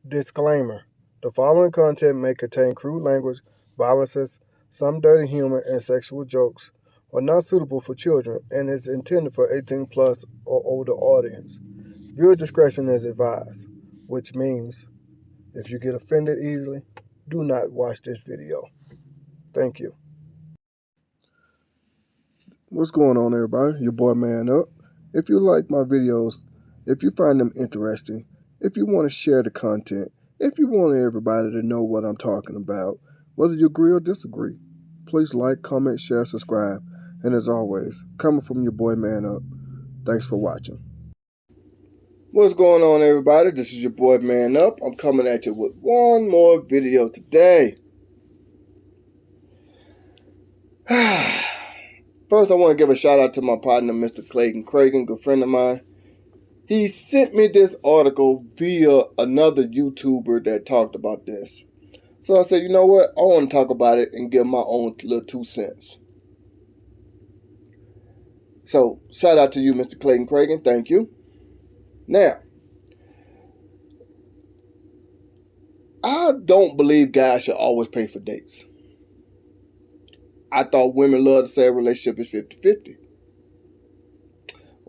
Disclaimer: the following content may contain crude language, violences, some dirty humor, and sexual jokes, are not suitable for children and is intended for 18 plus or older audience. Viewer discretion is advised, which means if you get offended easily, do not watch this video. Thank you. What's going on, everybody? Your boy Man Up. If you like my videos, if you find them interesting, if you want to share the content, if you want everybody to know what I'm talking about, whether you agree or disagree, please like, comment, share, subscribe. And as always, coming from your boy Man Up, thanks for watching. What's going on, everybody? This is your boy Man Up. I'm coming at you with one more video today. First, I want to give a shout out to my partner, Mr. Clayton Cragen, good friend of mine. He sent me this article via another YouTuber that talked about this. So I said, you know what? I want to talk about it and give my own little 2 cents. So, shout out to you, Mr. Clayton Cragen. Thank you. Now, I don't believe guys should always pay for dates. I thought women love to say a relationship is 50-50.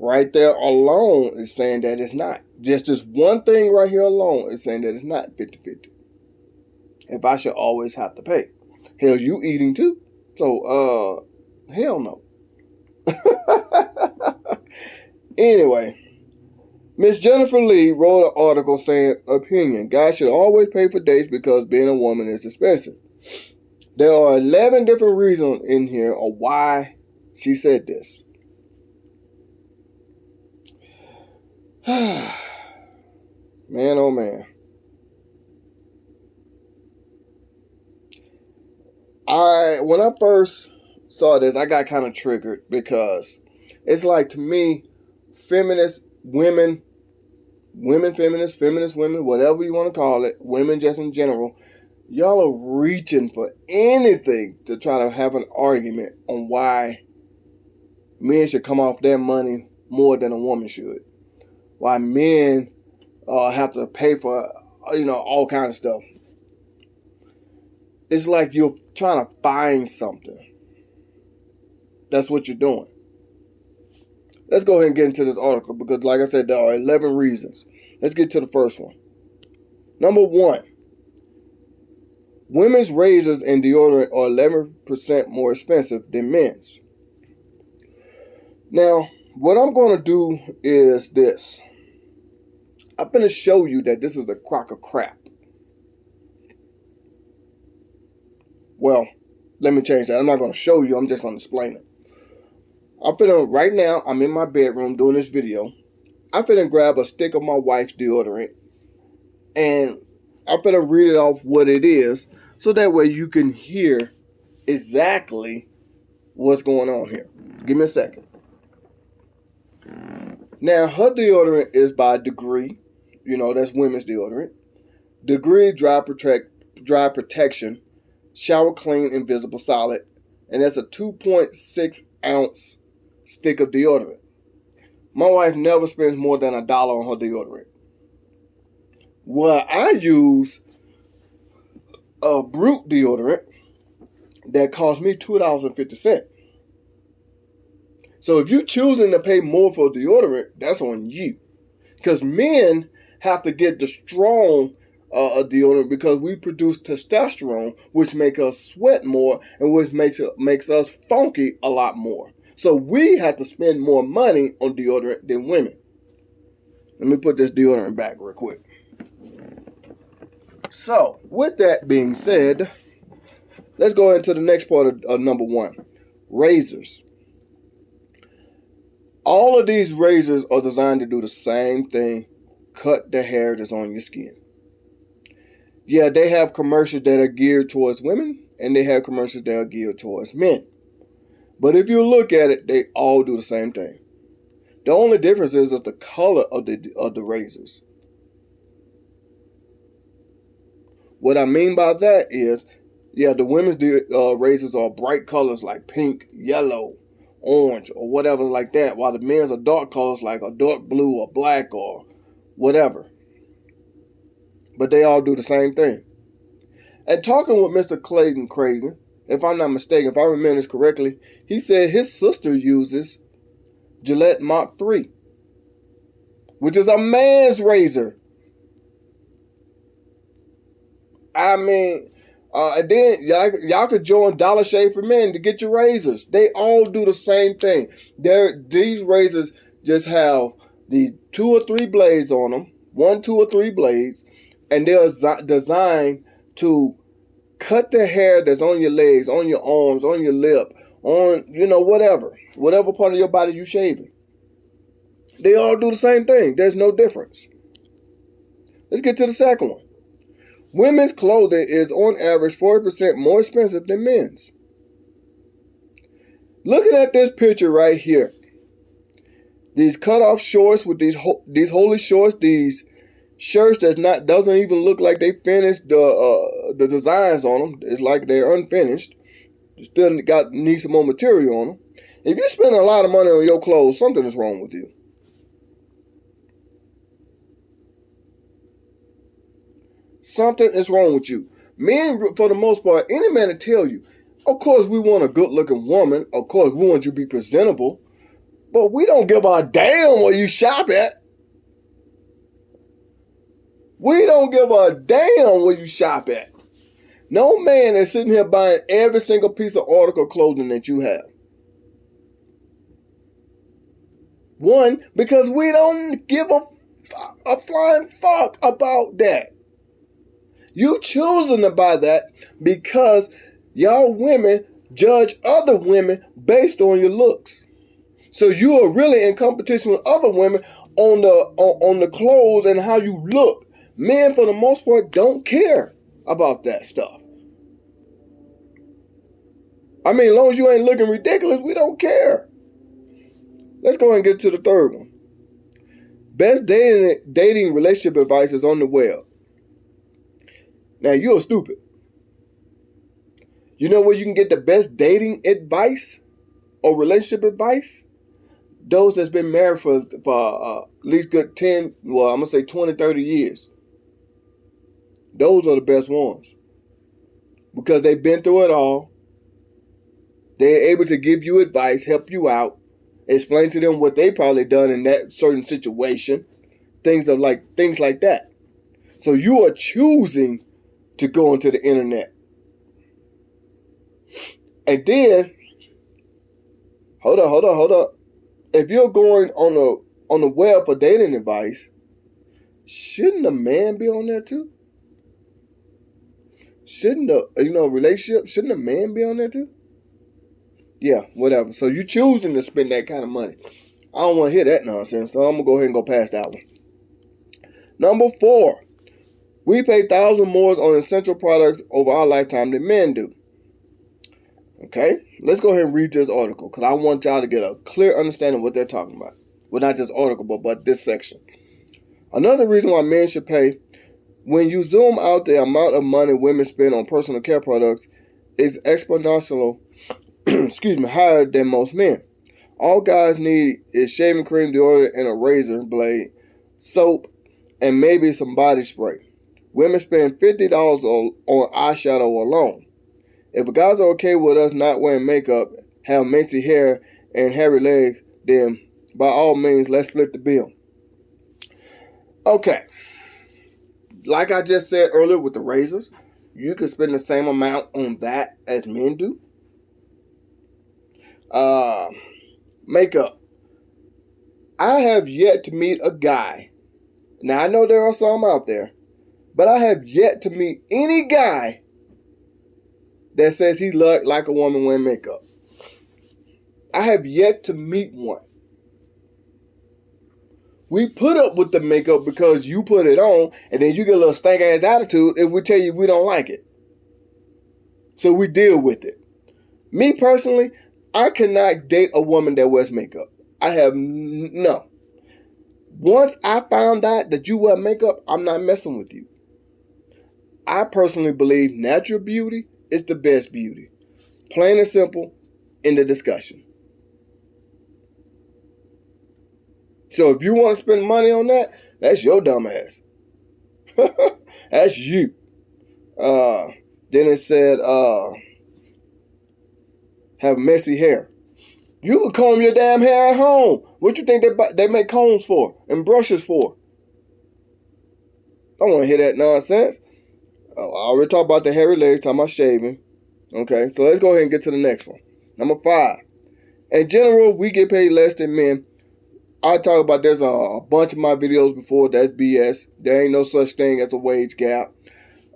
Right there alone is saying that it's not. Just this one thing right here alone is saying that it's not 50-50. If I should always have to pay. Hell, you eating too. So, hell no. Anyway, Miss Jennifer Lee wrote an article saying, opinion, guys should always pay for dates because being a woman is expensive. There are 11 different reasons in here of why she said this. Man, oh man. When I first saw this, I got kind of triggered because it's like, to me, feminist women, feminist women, whatever you want to call it, women just in general, y'all are reaching for anything to try to have an argument on why men should come off their money more than a woman should. Why men have to pay for, all kinds of stuff. It's like you're trying to find something. That's what you're doing. Let's go ahead and get into this article because, like I said, there are 11 reasons. Let's get to the first one. Number 1. Women's razors and deodorant are 11% more expensive than men's. Now, what I'm going to do is this. I'm going to show you that this is a crock of crap. Well, let me change that. I'm not going to show you. I'm just going to explain it. Right now, I'm in my bedroom doing this video. I'm finna grab a stick of my wife's deodorant. And I'm finna read it off what it is. So that way you can hear exactly what's going on here. Give me a second. Now, her deodorant is by Degree. That's women's deodorant. Degree Dry Protection, Shower Clean Invisible Solid. And that's a 2.6 ounce stick of deodorant. My wife never spends more than $1 on her deodorant. Well, I use a Brute deodorant that cost me $2.50. So if you're choosing to pay more for deodorant, that's on you. Because men have to get the strong deodorant because we produce testosterone, which makes us sweat more and which makes us funky a lot more. So we have to spend more money on deodorant than women. Let me put this deodorant back real quick. So, with that being said, let's go into the next part of number 1. Razors. All of these razors are designed to do the same thing. Cut the hair that's on your skin. Yeah, they have commercials that are geared towards women, and they have commercials that are geared towards men. But if you look at it, they all do the same thing. The only difference is the color of the razors. What I mean by that is, yeah, the women's razors are bright colors like pink, yellow, orange, or whatever like that, while the men's are dark colors like a dark blue or black or whatever. but they all do the same thing. And talking with Mr. Clayton Cragen, if I'm not mistaken, if I remember this correctly, he said his sister uses Gillette Mach 3, which is a man's razor. I mean, and then y'all could join Dollar Shave for Men to get your razors. They all do the same thing. These razors just have the 2 or 3 blades on them, 1, 2, or 3 blades, and they're designed to cut the hair that's on your legs, on your arms, on your lip, on, whatever part of your body you shaving. They all do the same thing. There's no difference. Let's get to the second one. Women's clothing is on average 40% more expensive than men's. Looking at this picture right here, these cut-off shorts with these holy shorts, these shirts doesn't even look like they finished the designs on them. It's like they're unfinished. Still need some more material on them. If you spend a lot of money on your clothes, something is wrong with you. Something is wrong with you. Men, for the most part, any man to tell you, of course we want a good-looking woman. Of course we want you to be presentable. But we don't give a damn where you shop at. We don't give a damn where you shop at. No man is sitting here buying every single piece of article of clothing that you have. One, because we don't give a flying fuck about that. You choosing to buy that because y'all women judge other women based on your looks. So you are really in competition with other women on the clothes and how you look. Men, for the most part, don't care about that stuff. I mean, as long as you ain't looking ridiculous, we don't care. Let's go and get to the third one. Best dating relationship advice is on the web. Now, you're stupid. You know where you can get the best dating advice or relationship advice? Those that's been married for at least good 10, well, I'm going to say 20, 30 years. Those are the best ones. Because they've been through it all. They're able to give you advice, help you out, explain to them what they probably done in that certain situation. Things like that. So you are choosing to go into the internet. And then, hold up. If you're going on the web for dating advice, shouldn't a man be on there too? Shouldn't relationship, shouldn't a man be on there too? Yeah, whatever. So you choosing to spend that kind of money. I don't want to hear that nonsense, so I'm going to go ahead and go past that one. Number 4. We pay $1,000 more on essential products over our lifetime than men do. Okay, let's go ahead and read this article because I want y'all to get a clear understanding of what they're talking about. Well, not this article, but this section. Another reason why men should pay, when you zoom out the amount of money women spend on personal care products, is exponential, higher than most men. All guys need is shaving cream, deodorant, and a razor blade, soap, and maybe some body spray. Women spend $50 on eyeshadow alone. If guys are okay with us not wearing makeup, have messy hair, and hairy legs, then by all means, let's split the bill. Okay. Like I just said earlier with the razors, you can spend the same amount on that as men do. Makeup. I have yet to meet a guy. Now, I know there are some out there, but I have yet to meet any guy that says he looked like a woman wearing makeup. I have yet to meet one. We put up with the makeup because you put it on, and then you get a little stank ass attitude if we tell you we don't like it. So we deal with it. Me personally, I cannot date a woman that wears makeup. I have no. Once I found out that you wear makeup, I'm not messing with you. I personally believe natural beauty is the best beauty. Plain and simple, in the discussion. So if you want to spend money on that, that's your dumb ass. That's you. Then it said, have messy hair. You can comb your damn hair at home. What you think they make combs for and brushes for? I don't want to hear that nonsense. I already talked about the hairy legs, talking about shaving. Okay, so let's go ahead and get to the next one. Number 5. In general, we get paid less than men. I talk about this a bunch of my videos before. That's BS. There ain't no such thing as a wage gap.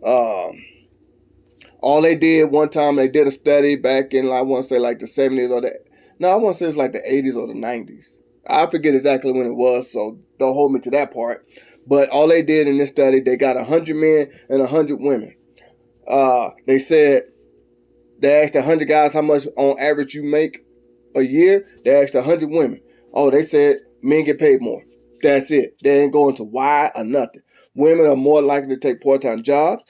All they did one time, they did a study back in, I want to say like the 70s or I want to say it's like the 80s or the 90s. I forget exactly when it was, so don't hold me to that part. But all they did in this study, they got 100 men and 100 women. They said, they asked 100 guys how much on average you make a year. They asked 100 women. Oh, they said men get paid more. That's it. They ain't going to why or nothing. Women are more likely to take part-time jobs.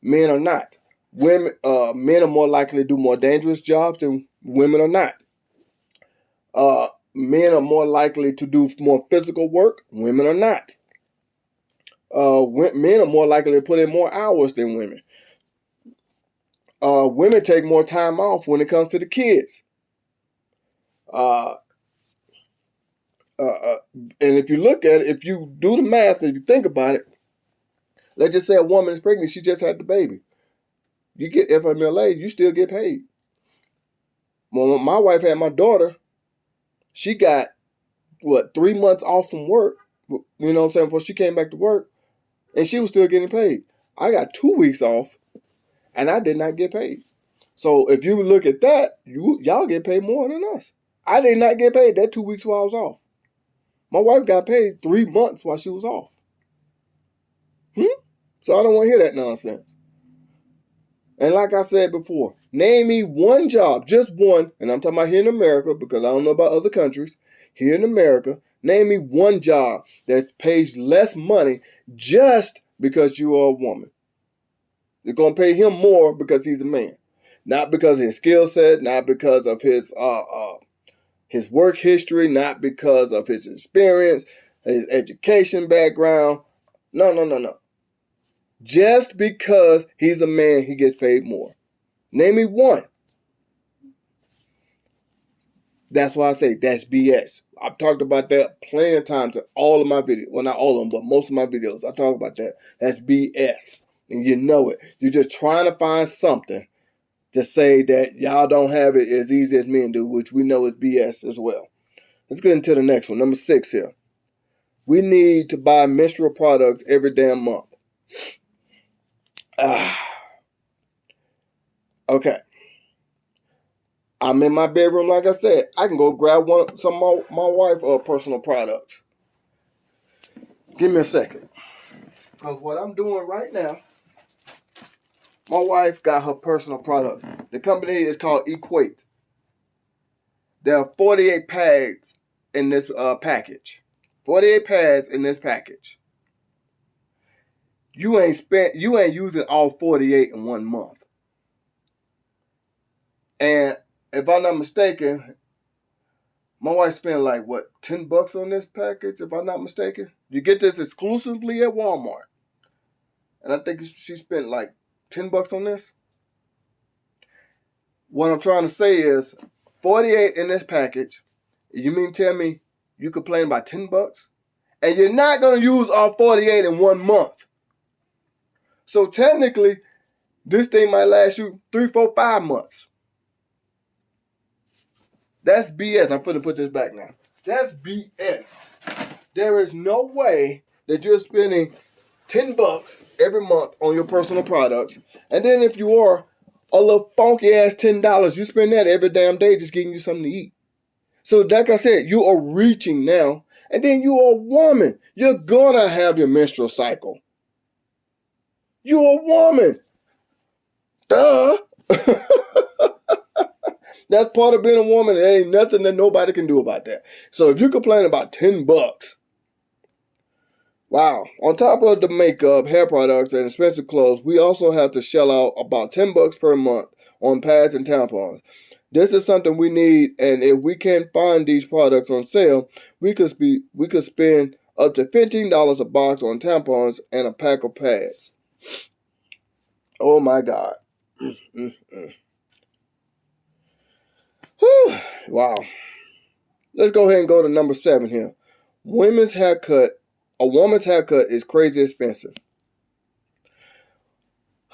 Men are not. Men are more likely to do more dangerous jobs than women are not. Men are more likely to do more physical work. Women are not. Men are more likely to put in more hours than women. Women take more time off when it comes to the kids. And if you look at it, if you do the math and you think about it, let's just say a woman is pregnant, she just had the baby. You get FMLA, you still get paid. When my wife had my daughter, she got, 3 months off from work, you know what I'm saying, before she came back to work, and she was still getting paid. I got 2 weeks off, and I did not get paid. So if you look at that, y'all get paid more than us. I did not get paid that 2 weeks while I was off. My wife got paid 3 months while she was off. So I don't want to hear that nonsense. And like I said before, name me one job, just one, and I'm talking about here in America because I don't know about other countries. Here in America, name me one job that pays less money just because you are a woman. You're going to pay him more because he's a man. Not because of his skill set, not because of his work history, not because of his experience, his education background. No. Just because he's a man, he gets paid more. Name me one. That's why I say that's BS. I've talked about that plenty of times in all of my videos. Well, not all of them, but most of my videos. I talk about that. That's BS. And you know it. You're just trying to find something to say that y'all don't have it as easy as men do, which we know is BS as well. Let's get into the next one. Number 6 here. We need to buy menstrual products every damn month. Okay. I'm in my bedroom, like I said. I can go grab some of my wife's personal products. Give me a second. Because what I'm doing right now, my wife got her personal products. The company is called Equate. There are 48 pads in this package. 48 pads in this package. You ain't using all 48 in 1 month. And if I'm not mistaken, my wife spent like $10 on this package, if I'm not mistaken. You get this exclusively at Walmart. And I think she spent like $10 on this. What I'm trying to say is 48 in this package. You mean tell me you complain about $10? And you're not going to use all 48 in 1 month. So technically, this thing might last you 3, 4, 5 months. That's BS. I'm going to put this back now. That's BS. There is no way that you're spending $10 every month on your personal products. And then if you are a little funky ass $10, you spend that every damn day just getting you something to eat. So like I said, you are reaching now. And then you are a woman. You're going to have your menstrual cycle. You're a woman. Duh. That's part of being a woman. There ain't nothing that nobody can do about that. So if you complain about $10, wow. On top of the makeup, hair products, and expensive clothes, we also have to shell out about $10 per month on pads and tampons. This is something we need, and if we can't find these products on sale, we could spend up to $15 a box on tampons and a pack of pads. Oh my God. Whew. Wow. Let's go ahead and go to number 7 here. Women's haircut. A woman's haircut is crazy expensive.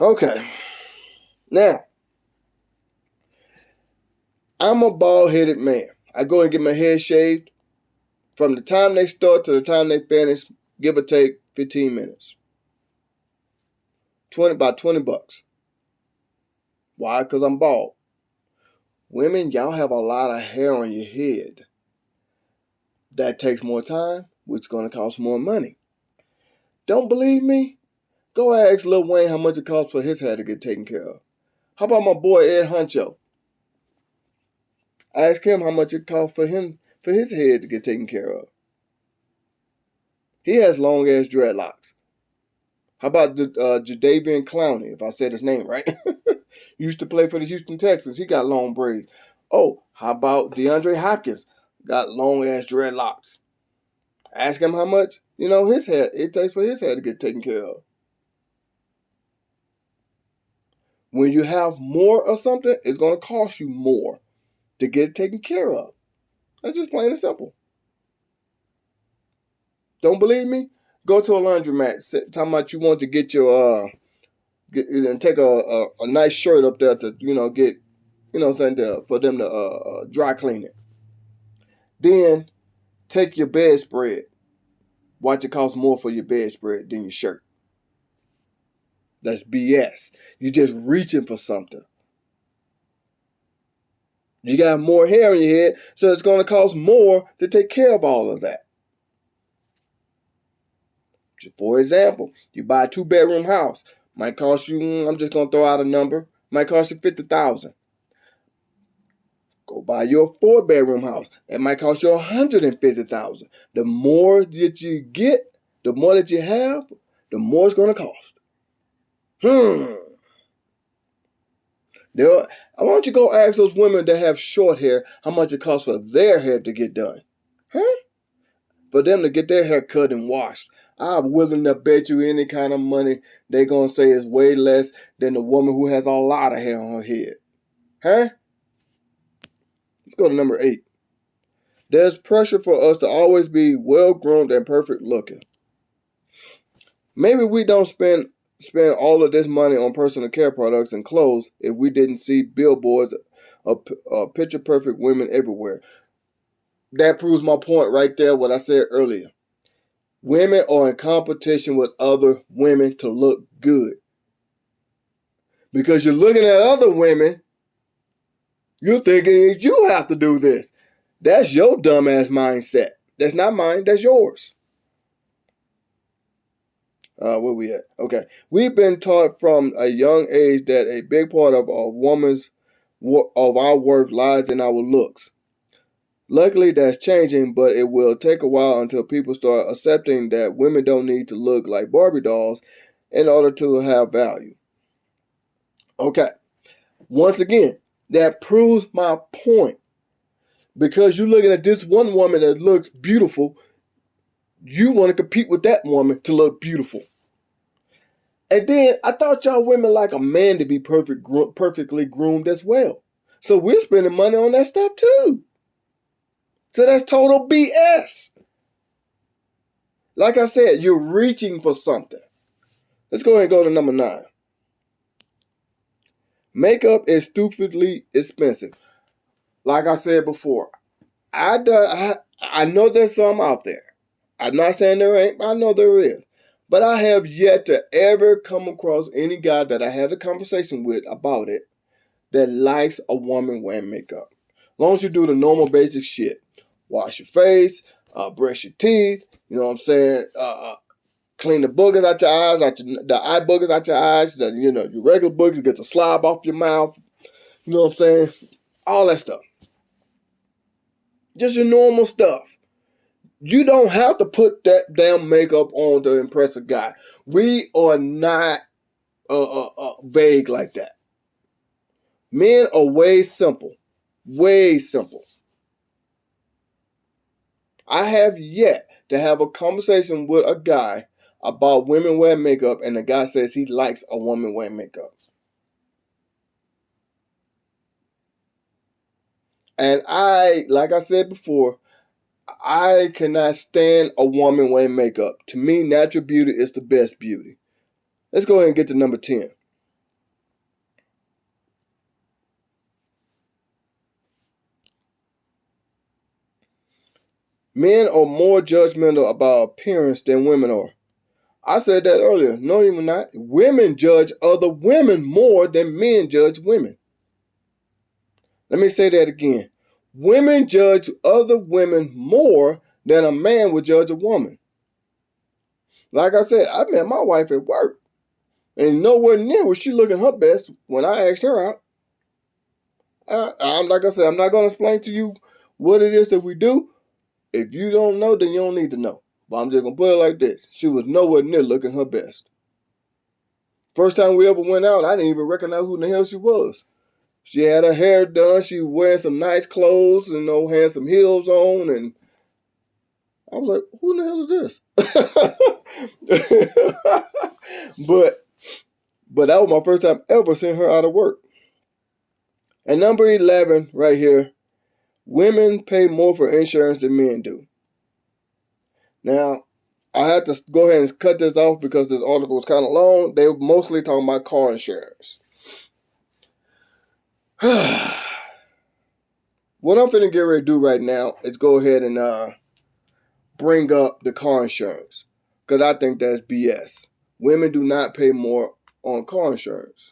Okay. Now, I'm a bald-headed man. I go and get my head shaved. From the time they start to the time they finish, give or take 15 minutes. About 20 bucks. Why? Because I'm bald. Women, y'all have a lot of hair on your head. That takes more time, which is going to cost more money. Don't believe me? Go ask Lil Wayne how much it costs for his hair to get taken care of. How about my boy Ed Huncho? Ask him how much it costs for his head to get taken care of. He has long ass dreadlocks. How about Jadeveon Clowney, if I said his name right? Used to play for the Houston Texans. He got long braids. Oh, how about DeAndre Hopkins? Got long ass dreadlocks. Ask him how much, his hair it takes for his hair to get taken care of. When you have more of something, it's going to cost you more to get it taken care of. That's just plain and simple. Don't believe me? Go to a laundromat. Talking about you want to get your and take a nice shirt up there to get for them to dry clean it. Then take your bedspread. Watch it cost more for your bedspread than your shirt. That's BS. You're just reaching for something. You got more hair on your head, so it's going to cost more to take care of all of that. For example, you buy a 2-bedroom house. Might cost you, I'm just going to throw out a number, might cost you $50,000. Go buy your 4-bedroom house. It might cost you $150,000. The more that you get, the more that you have, the more it's going to cost. I want you to go ask those women that have short hair how much it costs for their hair to get done. For them to get their hair cut and washed. I'm willing to bet you any kind of money they're going to say is way less than the woman who has a lot of hair on her head. Let's go to number 8. There's pressure for us to always be well-groomed and perfect looking. Maybe we don't spend all of this money on personal care products and clothes if we didn't see billboards of picture-perfect women everywhere. That proves my point right there, what I said earlier. Women are in competition with other women to look good. Because you're looking at other women, you're thinking you have to do this. That's your dumbass mindset. That's not mine, that's yours. Where we at? Okay. We've been taught from a young age that a big part of our worth lies in our looks. Luckily, that's changing, but it will take a while until people start accepting that women don't need to look like Barbie dolls in order to have value. Okay. Once again, that proves my point. Because you're looking at this one woman that looks beautiful, you want to compete with that woman to look beautiful. And then I thought y'all women like a man to be perfectly groomed as well. So we're spending money on that stuff too. So that's total BS. Like I said, you're reaching for something. Let's go ahead and go to number 9. Makeup is stupidly expensive. Like I said before, I know there's some out there. I'm not saying there ain't, but I know there is. But I have yet to ever come across any guy that I had a conversation with about it that likes a woman wearing makeup. As long as you do the normal basic shit. Wash your face, brush your teeth, you know what I'm saying? Clean the boogers out your eyes, the eye boogers out your eyes, your regular boogers, get the slob off your mouth, you know what I'm saying? All that stuff. Just your normal stuff. You don't have to put that damn makeup on to impress a guy. We are not vague like that. Men are way simple. Way simple. I have yet to have a conversation with a guy about women wearing makeup, and the guy says he likes a woman wearing makeup. And like I said before, I cannot stand a woman wearing makeup. To me, natural beauty is the best beauty. Let's go ahead and get to number 10. Men are more judgmental about appearance than women are. I said that earlier. No, even not. Women judge other women more than men judge women. Let me say that again. Women judge other women more than a man would judge a woman. Like I said, I met my wife at work, and nowhere near was she looking her best when I asked her out. I'm like I said, I'm not going to explain to you what it is that we do. If you don't know, then you don't need to know. But I'm just going to put it like this. She was nowhere near looking her best. First time we ever went out, I didn't even recognize who in the hell she was. She had her hair done. She was wearing some nice clothes, had some heels on. And I was like, who in the hell is this? But that was my first time ever seeing her out of work. And number 11 right here, women pay more for insurance than men do. Now, I had to go ahead and cut this off because this article was kind of long. They were mostly talking about car insurance. What I'm finna get ready to do right now is go ahead and bring up the car insurance, because I think that's BS. Women do not pay more on car insurance.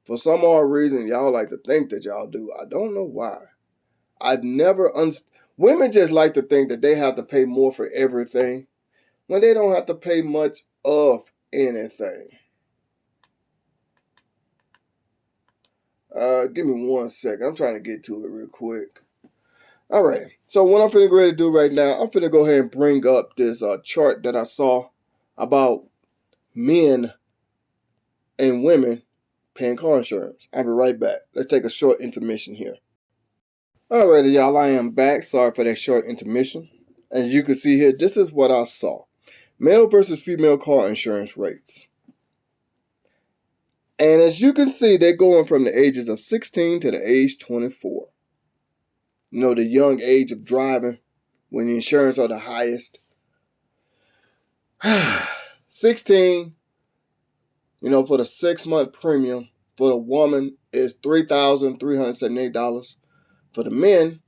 For some odd reason, y'all like to think that y'all do. I don't know why. I'd never women just like to think that they have to pay more for everything when they don't have to pay much of anything. Give me 1 second. I'm trying to get to it real quick. Alright, so what I'm finna go ahead and do right now, I'm finna go ahead and bring up this chart that I saw about men and women paying car insurance. I'll be right back. Let's take a short intermission here. Alrighty, y'all, I am back. Sorry for that short intermission. As you can see here, this is what I saw. Male versus female car insurance rates. And as you can see, they're going from the ages of 16 to the age 24. The young age of driving when the insurance are the highest. 16, for the 6-month premium for the woman is $3,378. For the men,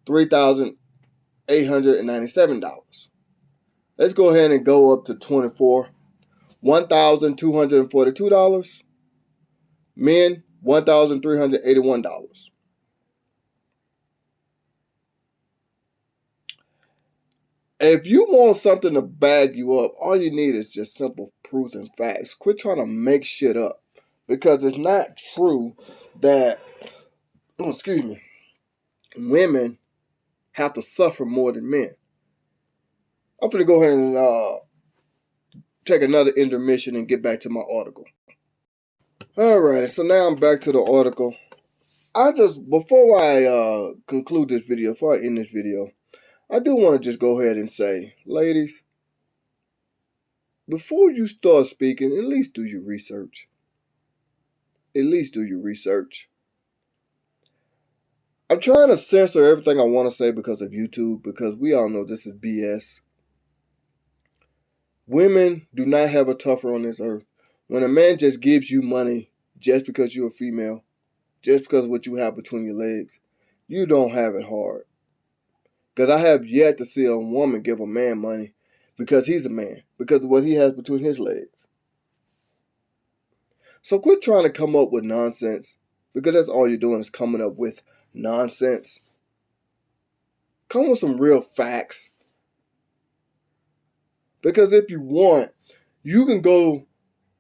$3,897. Let's go ahead and go up to 24. $1,242. Men, $1,381. If you want something to bag you up, all you need is just simple proofs and facts. Quit trying to make shit up, because it's not true that, women have to suffer more than men. I'm going to go ahead and take another intermission and get back to my article. Alright, so now I'm back to the article. Before I conclude this video, before I end this video, I do want to just go ahead and say, ladies, before you start speaking, at least do your research. At least do your research. I'm trying to censor everything I want to say because of YouTube, because we all know this is BS. Women do not have it tougher on this earth. When a man just gives you money just because you're a female, just because of what you have between your legs, you don't have it hard. Because I have yet to see a woman give a man money because he's a man, because of what he has between his legs. So quit trying to come up with nonsense, because that's all you're doing is coming up with nonsense. Come with some real facts. Because if you want, you can go,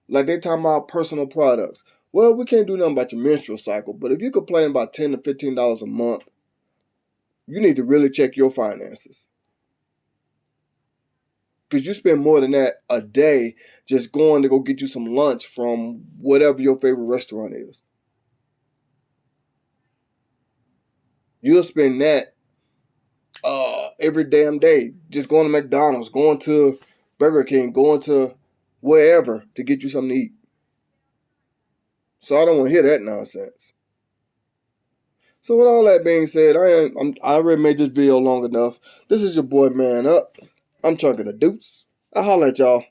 like they talking about personal products. Well, we can't do nothing about your menstrual cycle, but if you complain about $10 to $15 a month, you need to really check your finances. Because you spend more than that a day just going to go get you some lunch from whatever your favorite restaurant is. You'll spend that every damn day. Just going to McDonald's, going to Burger King, going to wherever to get you something to eat. So I don't want to hear that nonsense. So with all that being said, I already made this video long enough. This is your boy Man Up. I'm Chunking the Deuce. I'll holler at y'all.